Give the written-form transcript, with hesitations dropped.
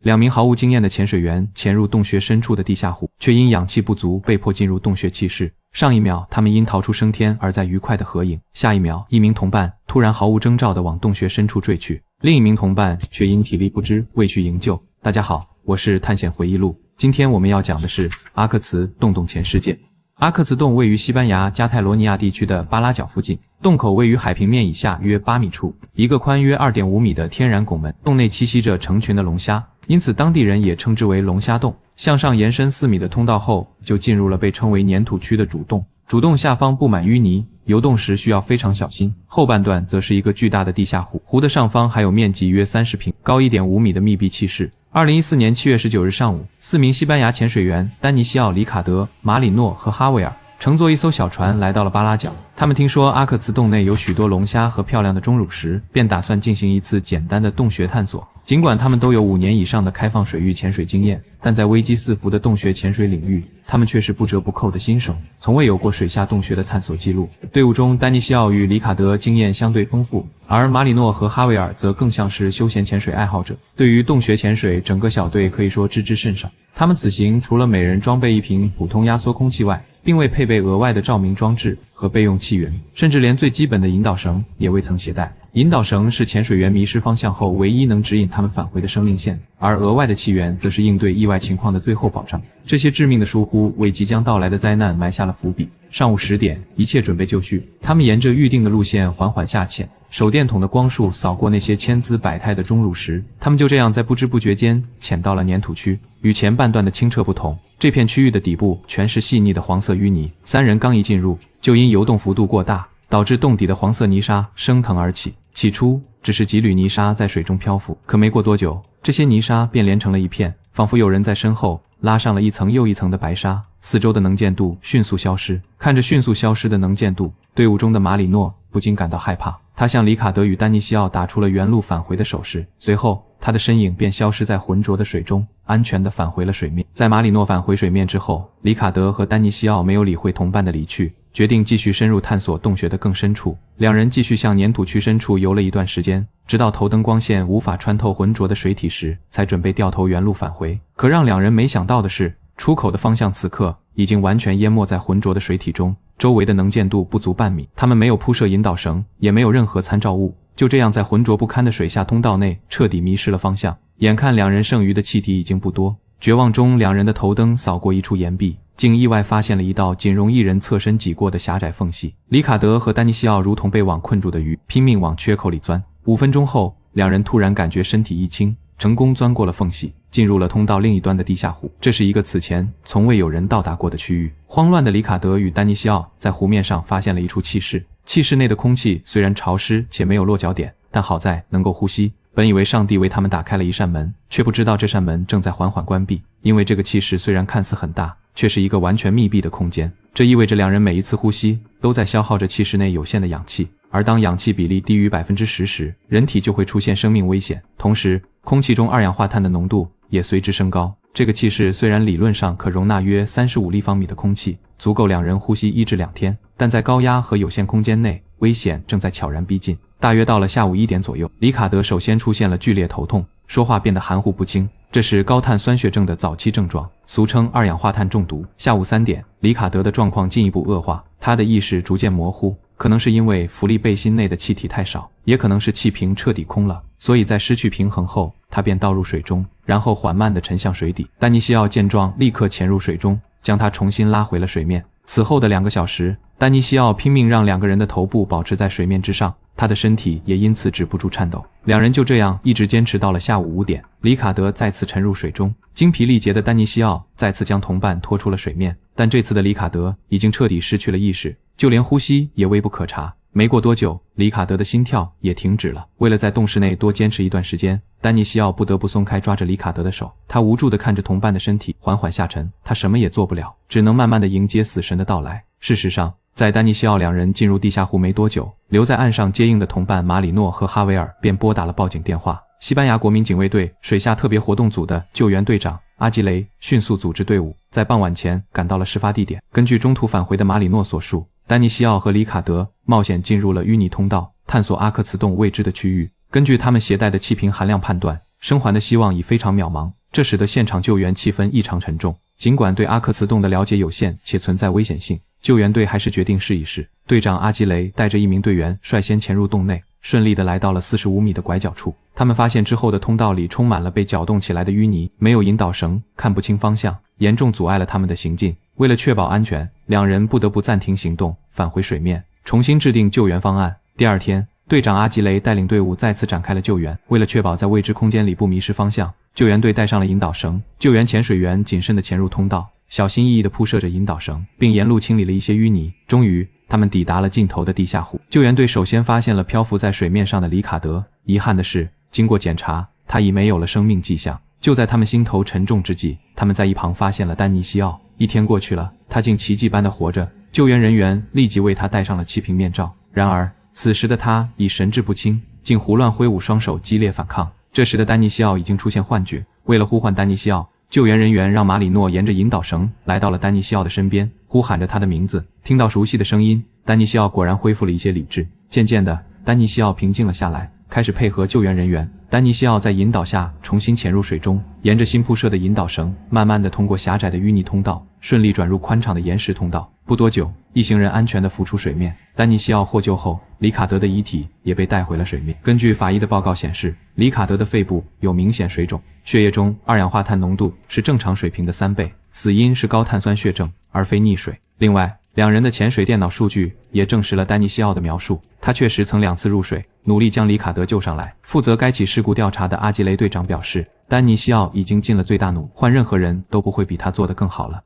2名毫无经验的潜水员潜入洞穴深处的地下湖，却因氧气不足被迫进入洞穴气室。上一秒他们因逃出升天而在愉快的合影，下一秒一名同伴突然毫无征兆地往洞穴深处坠去，另一名同伴却因体力不支未去营救。大家好，我是探险回忆录，今天我们要讲的是阿克茨洞洞潜事件。阿克茨洞位于西班牙加泰罗尼亚地区的巴拉角附近，洞口位于海平面以下约8米处，一个宽约 2.5 米的天然拱门，洞内栖息着成群的龙虾，因此当地人也称之为龙虾洞。向上延伸4米的通道后，就进入了被称为粘土区的主洞。主洞下方布满淤泥，游动时需要非常小心。后半段则是一个巨大的地下湖，湖的上方还有面积约30平、高 1.5 米的密闭气室。2014年7月19日上午，4名西班牙潜水员丹尼西奥、里卡德、马里诺和哈维尔乘坐一艘小船来到了巴拉角。他们听说阿克茨洞内有许多龙虾和漂亮的钟乳石，便打算进行一次简单的洞穴探索。尽管他们都有5年以上的开放水域潜水经验，但在危机四伏的洞穴潜水领域，他们却是不折不扣的新手，从未有过水下洞穴的探索记录。队伍中，丹尼西奥与里卡德经验相对丰富，而马里诺和哈维尔则更像是休闲潜水爱好者。对于洞穴潜水，整个小队可以说知之甚少。他们此行除了每人装备一瓶普通压缩空气外，并未配备额外的照明装置和备用气源，甚至连最基本的引导绳也未曾携带。引导绳是潜水员迷失方向后唯一能指引他们返回的生命线，而额外的气源则是应对意外情况的最后保障。这些致命的疏忽为即将到来的灾难埋下了伏笔。上午10点，一切准备就绪，他们沿着预定的路线缓缓下潜，手电筒的光束扫过那些千姿百态的钟乳石，他们就这样在不知不觉间潜到了粘土区。与前半段的清澈不同，这片区域的底部全是细腻的黄色淤泥。3人刚一进入，就因游动幅度过大，导致洞底的黄色泥沙升腾而起。起初只是几缕泥沙在水中漂浮，可没过多久，这些泥沙便连成了一片，仿佛有人在身后拉上了一层又一层的白沙，四周的能见度迅速消失。看着迅速消失的能见度，队伍中的马里诺不禁感到害怕，他向里卡德与丹尼西奥打出了原路返回的手势，随后他的身影便消失在浑浊的水中，安全地返回了水面。在马里诺返回水面之后，里卡德和丹尼西奥没有理会同伴的离去，决定继续深入探索洞穴的更深处。2人继续向粘土区深处游了一段时间，直到头灯光线无法穿透浑浊的水体时，才准备掉头原路返回。可让2人没想到的是，出口的方向此刻已经完全淹没在浑浊的水体中，周围的能见度不足半米。他们没有铺设引导绳，也没有任何参照物，就这样在浑浊不堪的水下通道内彻底迷失了方向。眼看2人剩余的气体已经不多，绝望中2人的头灯扫过一处岩壁，竟意外发现了一道仅容一人侧身挤过的狭窄缝隙。里卡德和丹尼西奥如同被网困住的鱼，拼命往缺口里钻。5分钟后，2人突然感觉身体一轻，成功钻过了缝隙，进入了通道另一端的地下湖。这是一个此前从未有人到达过的区域。慌乱的里卡德与丹尼西奥在湖面上发现了一处气室，气室内的空气虽然潮湿且没有落脚点，但好在能够呼吸。本以为上帝为他们打开了一扇门，却不知道这扇门正在缓缓关闭，因为这个气室虽然看似很大，却是一个完全密闭的空间。这意味着2人每一次呼吸都在消耗着气室内有限的氧气，而当氧气比例低于 10% 时，人体就会出现生命危险。同时，空气中二氧化碳的浓度也随之升高。这个气室虽然理论上可容纳约35立方米的空气，足够2人呼吸1至2天，但在高压和有限空间内，危险正在悄然逼近。大约到了下午1点左右，里卡德首先出现了剧烈头痛，说话变得含糊不清，这是高碳酸血症的早期症状，俗称二氧化碳中毒。下午3点，里卡德的状况进一步恶化，他的意识逐渐模糊，可能是因为浮力背心内的气体太少，也可能是气瓶彻底空了，所以在失去平衡后，他便倒入水中，然后缓慢地沉向水底。丹尼西奥见状立刻潜入水中，将他重新拉回了水面。此后的2个小时，丹尼西奥拼命让2个人的头部保持在水面之上，他的身体也因此止不住颤抖。2人就这样一直坚持到了下午5点，里卡德再次沉入水中，精疲力竭的丹尼西奥再次将同伴拖出了水面，但这次的里卡德已经彻底失去了意识，就连呼吸也微不可察。没过多久，里卡德的心跳也停止了。为了在洞室内多坚持一段时间，丹尼西奥不得不松开抓着里卡德的手，他无助地看着同伴的身体缓缓下沉，他什么也做不了，只能慢慢地迎接死神的到来。事实上，在丹尼西奥2人进入地下湖没多久，留在岸上接应的同伴马里诺和哈维尔便拨打了报警电话。西班牙国民警卫队水下特别活动组的救援队长阿吉雷迅速组织队伍，在傍晚前赶到了事发地点。根据中途返回的马里诺所述，丹尼西奥和里卡德冒险进入了淤泥通道，探索阿克茨洞未知的区域。根据他们携带的气瓶含量判断，生还的希望已非常渺茫。这使得现场救援气氛异常沉重。尽管对阿克茨洞的了解有限且存在危险性，救援队还是决定试一试。队长阿基雷带着一名队员率先潜入洞内，顺利地来到了45米的拐角处。他们发现之后的通道里充满了被搅动起来的淤泥，没有引导绳，看不清方向，严重阻碍了他们的行进。为了确保安全，两人不得不暂停行动，返回水面，重新制定救援方案。第二天，队长阿吉雷带领队伍再次展开了救援。为了确保在未知空间里不迷失方向，救援队带上了引导绳。救援潜水员谨慎地潜入通道，小心翼翼地铺设着引导绳，并沿路清理了一些淤泥。终于，他们抵达了尽头的地下湖。救援队首先发现了漂浮在水面上的里卡德。遗憾的是，经过检查，他已没有了生命迹象。就在他们心头沉重之际，他们在一旁发现了丹尼西奥。一天过去了，他竟奇迹般地活着。救援人员立即为他戴上了气瓶面罩。然而，此时的他已神志不清，竟胡乱挥舞双手，激烈反抗。这时的丹尼西奥已经出现幻觉。为了呼唤丹尼西奥，救援人员让马里诺沿着引导绳来到了丹尼西奥的身边，呼喊着他的名字。听到熟悉的声音，丹尼西奥果然恢复了一些理智。渐渐的，丹尼西奥平静了下来，开始配合救援人员。丹尼西奥在引导下重新潜入水中，沿着新铺设的引导绳，慢慢地通过狭窄的淤泥通道，顺利转入宽敞的岩石通道。不多久，一行人安全地浮出水面。丹尼西奥获救后，里卡德的遗体也被带回了水面。根据法医的报告显示，里卡德的肺部有明显水肿，血液中二氧化碳浓度是正常水平的3倍，死因是高碳酸血症而非溺水。另外，两人的潜水电脑数据也证实了丹尼西奥的描述，他确实曾2次入水，努力将里卡德救上来。负责该起事故调查的阿吉雷队长表示，丹尼西奥已经尽了最大努力，换任何人都不会比他做得更好了。